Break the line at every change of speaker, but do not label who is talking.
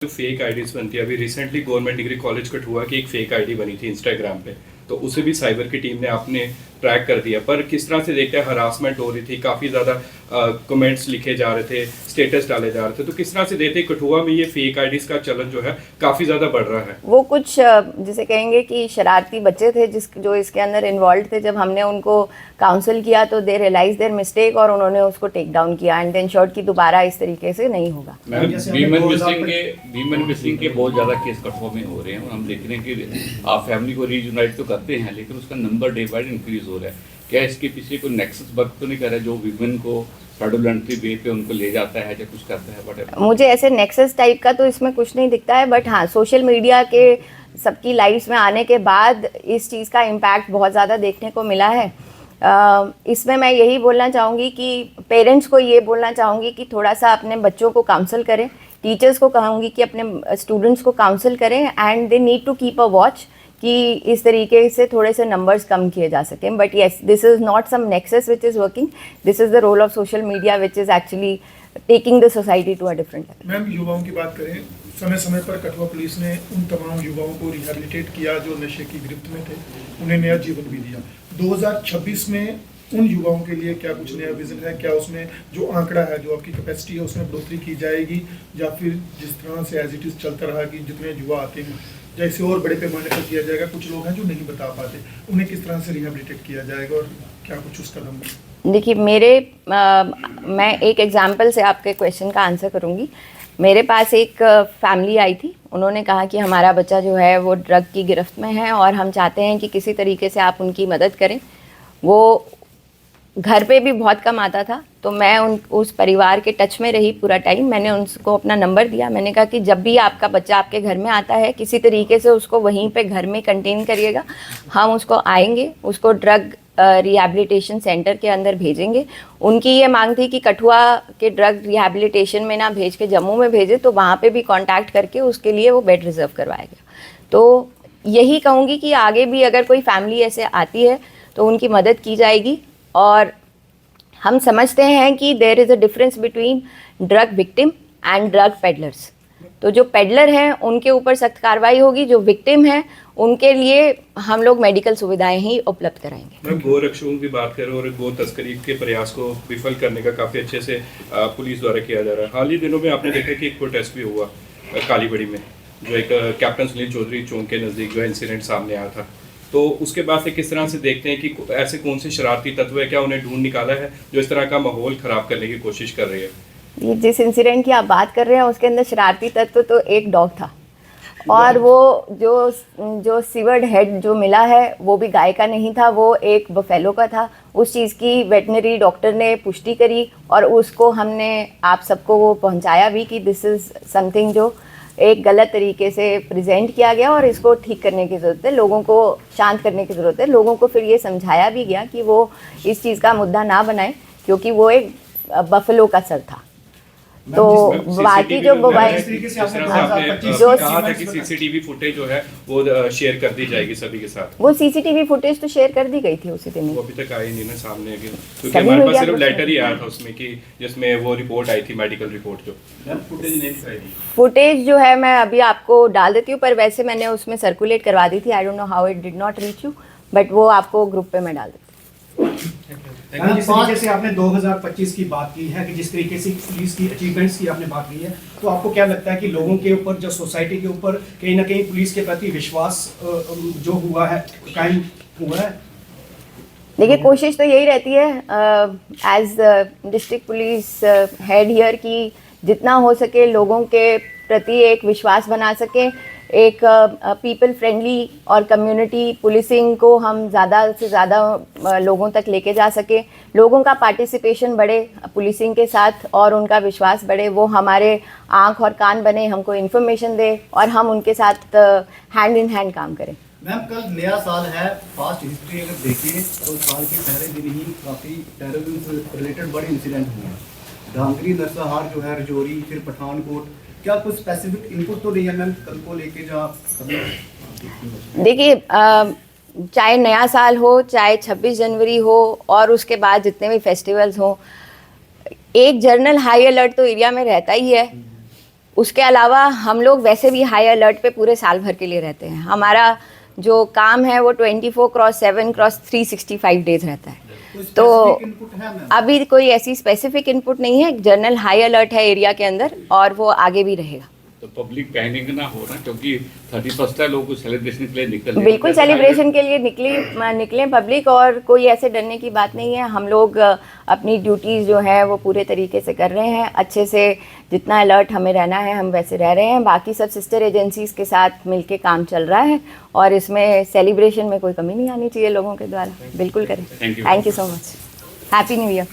जो fake IDs बनती है, अभी recently government degree college Kathua की एक फेक आईडी बनी थी इंस्टाग्राम पे, तो उसे भी साइबर की टीम ने आपने ट्रैक कर दिया। पर किस तरह से देखते हैं, हरासमेंट हो रही थी, काफ़ी ज़्यादा कमेंट्स लिखे जा रहे थे, स्टेटस डाले जा रहे थे, तो किस तरह से देखते हैं कठुआ में ये फेक आईडीज का चलन जो है काफ़ी ज़्यादा बढ़ रहा है?
वो कुछ जिसे कहेंगे कि शरारती बच्चे थे जो इसके अंदर इन्वॉल्व थे। जब हमने उनको काउंसिल किया तो दे रियलाइज देयर मिस्टेक और उन्होंने उसको टेक डाउन किया एंड इंश्योर्ड कि दोबारा इस तरीके से नहीं होगा।
वीमेन मिसिंग के बहुत ज़्यादा केस कठुआ में हो रहे हैं और हम देख रहे हैं कि आप फैमिली को रीयूनाइट तो करते हैं लेकिन उसका number day by day increase हो रहा है। क्या इसके पीछे कोई नेक्सस वर्क तो नहीं कर रहा है जो वीमेन को फ्रॉडुलेंटली वे पे उनको ले जाता है या कुछ करता है? वट
मुझे ऐसे नेक्सस टाइप का तो इसमें कुछ नहीं दिखता है, बट हाँ, सोशल मीडिया के सबकी लाइफ्स में आने के बाद इस चीज़ का इम्पैक्ट बहुत ज़्यादा देखने को मिला है। इसमें मैं यही बोलना चाहूँगी कि पेरेंट्स को ये बोलना चाहूँगी कि थोड़ा सा अपने बच्चों को काउंसल करें, टीचर्स को कहूँगी कि अपने स्टूडेंट्स को काउंसल करें and they need to keep a watch कि इस तरीके से थोड़े से नंबर्स कम किए जा सकें। But yes, this is not some nexus which is working, this is the role of social media which is actually taking the society to a different level.
Ma'am, युवाओं की बात करें, समय समय पर कठुआ पुलिस ने उन तमाम युवाओं को रिहेबिलिटेट किया जो नशे की गिरफ्त में थे, उन्हें नया जीवन भी दिया। 2026 में उन युवाओं के लिए क्या कुछ नया विजन है? क्या उसमें जो आंकड़ा है, जो आपकी कैपेसिटी है, उसमें बढ़ोतरी की जाएगी या फिर जिस तरह से एज इट इज़ चलता रहा कि जितने युवा आते हैं जैसे और बड़े पैमाने पर किया जाएगा? कुछ लोग हैं जो नहीं बता पाते, उन्हें किस तरह से रिहेबिलिटेट किया जाएगा और क्या कुछ उस कदम में?
देखिए, मैं एक एग्जांपल से आपके क्वेश्चन का आंसर करूंगी। मेरे पास एक फैमिली आई थी, उन्होंने कहा कि हमारा बच्चा जो है वो ड्रग की गिरफ्त में है और हम चाहते हैं कि किसी तरीके से आप उनकी मदद करें। वो घर पे भी बहुत कम आता था, तो मैं उस परिवार के टच में रही पूरा टाइम। मैंने उनको अपना नंबर दिया, मैंने कहा कि जब भी आपका बच्चा आपके घर में आता है किसी तरीके से उसको वहीं पे घर में कंटेन करिएगा, हम उसको आएंगे, उसको ड्रग रिहैबिलिटेशन सेंटर के अंदर भेजेंगे। उनकी ये मांग थी कि कठुआ के ड्रग रिहैबिलिटेशन में ना भेज के जम्मू में भेजे, तो वहाँ पे भी कांटेक्ट करके उसके लिए वो बेड रिजर्व करवाएगा। तो यही कहूँगी कि आगे भी अगर कोई फैमिली ऐसे आती है तो उनकी मदद की जाएगी। और हम समझते हैं कि there is a difference between drug victim and drug peddlers. तो जो पेडलर हैं उनके ऊपर सख्त कार्रवाई होगी, जो विक्टिम हैं उनके लिए हम लोग मेडिकल सुविधाएं ही उपलब्ध कराएंगे।
मैं गो रक्षकों की बात करूं और गो तस्करी के प्रयास को विफल करने का काफ़ी अच्छे से पुलिस द्वारा किया जा रहा है। हाल ही दिनों में आपने देखा कि एक प्रोटेस्ट भी हुआ कालीबड़ी में, जो एक कैप्टन सुनील चौधरी चौक के नज़दीक जो इंसिडेंट सामने आया था, तो उसके बाद से किस तरह से देखते हैं कि ऐसे कौन से शरारती तत्व है, क्या उन्हें ढूंढ निकाला है जो इस तरह का माहौल ख़राब करने की कोशिश कर रही है?
ये जिस इंसिडेंट की आप बात कर रहे हैं उसके अंदर शरारती तत्व तो एक डॉग था, और वो जो सीवर्ड हेड जो मिला है वो भी गाय का नहीं था, वो एक बफेलो का था। उस चीज़ की वेटनरी डॉक्टर ने पुष्टि करी और उसको हमने आप सबको वो पहुंचाया भी कि दिस इज़ समथिंग जो एक गलत तरीके से प्रेजेंट किया गया और इसको ठीक करने की ज़रूरत है, लोगों को शांत करने की ज़रूरत है। लोगों को फिर ये समझाया भी गया कि वो इस चीज़ का मुद्दा ना बनाए क्योंकि वो एक बफेलो का सर था। तो बाकी जो मोबाइल
जो कहा था कि सीसीटीवी फुटेज जो है वो शेयर कर दी जाएगी सभी के साथ,
वो सीसीटीवी फुटेज तो शेयर कर दी गई थी उसी दिन।
वो अभी तक आई नहीं ना सामने, क्योंकि हमारे पास सिर्फ लेटर ही आया था उसमें कि जिसमें वो रिपोर्ट आई थी, मेडिकल रिपोर्ट। जो
फुटेज जो है मैं अभी आपको डाल देती हूँ, पर वैसे मैंने उसमें सर्कुलेट करवा दी थी। I don't know how it did not reach you, but वो आपको ग्रुप पे मैं डाल देती हूँ।
जिस तरीके से आपने 2025 की बात की है कि जिस तरीके से पुलिस की अचीवमेंट्स की आपने बात की है, तो आपको क्या लगता है कि लोगों के ऊपर, जो सोसाइटी के ऊपर कहीं ना कहीं पुलिस के प्रति विश्वास जो हुआ है, कायम हुआ है?
देखिए, कोशिश तो यही रहती है as district police head here कि जितना हो सके लोगों के प्रति एक विश्वास बना सके, एक पीपल फ्रेंडली और कम्युनिटी पुलिसिंग को हम ज़्यादा से ज़्यादा लोगों तक लेके जा सके, लोगों का पार्टिसिपेशन बढ़े पुलिसिंग के साथ और उनका विश्वास बढ़े, वो हमारे आँख और कान बने, हमको इन्फॉर्मेशन दे और हम उनके साथ हैंड इन हैंड काम करें।
मैम, कल नया साल है, पास्ट हिस्ट्री अगर देखिए तो साल के पहले दिन ही काफ़ी टेररिज्म रिलेटेड बड़े इंसिडेंट हुए हैं। धांगरी, नरसंहार जो है, रजौरी, फिर पठानकोट, क्या कुछ स्पेसिफिक इनपुट तो नहीं है मैम कल को लेके जो आप?
देखिए, चाहे नया साल हो, चाहे 26 जनवरी हो और उसके बाद जितने भी फेस्टिवल्स हो, एक जनरल हाई अलर्ट तो एरिया में रहता ही है। उसके अलावा हम लोग वैसे भी हाई अलर्ट पे पूरे साल भर के लिए रहते हैं। हमारा जो काम है वो 24/7/365 डेज रहता है। तो
इनपुट है मैम?
अभी कोई ऐसी स्पेसिफिक इनपुट नहीं है, जनरल हाई अलर्ट है एरिया के अंदर और वो आगे भी रहेगा।
तो पब्लिक पैनिक ना हो ना, क्योंकि 31 है, लोग सेलिब्रेशन के लिए निकल रहे हैं।
बिल्कुल सेलिब्रेशन के लिए निकले पब्लिक, और कोई ऐसे डरने की बात नहीं है। हम लोग अपनी ड्यूटीज़ जो है वो पूरे तरीके से कर रहे हैं, अच्छे से जितना अलर्ट हमें रहना है हम वैसे रह रहे हैं। बाकी सब सिस्टर एजेंसीज़ के साथ मिलके काम चल रहा है और इसमें सेलिब्रेशन में कोई कमी नहीं आनी चाहिए लोगों के द्वारा। बिल्कुल करें।
Thank you.
Thank you so much. Happy new year.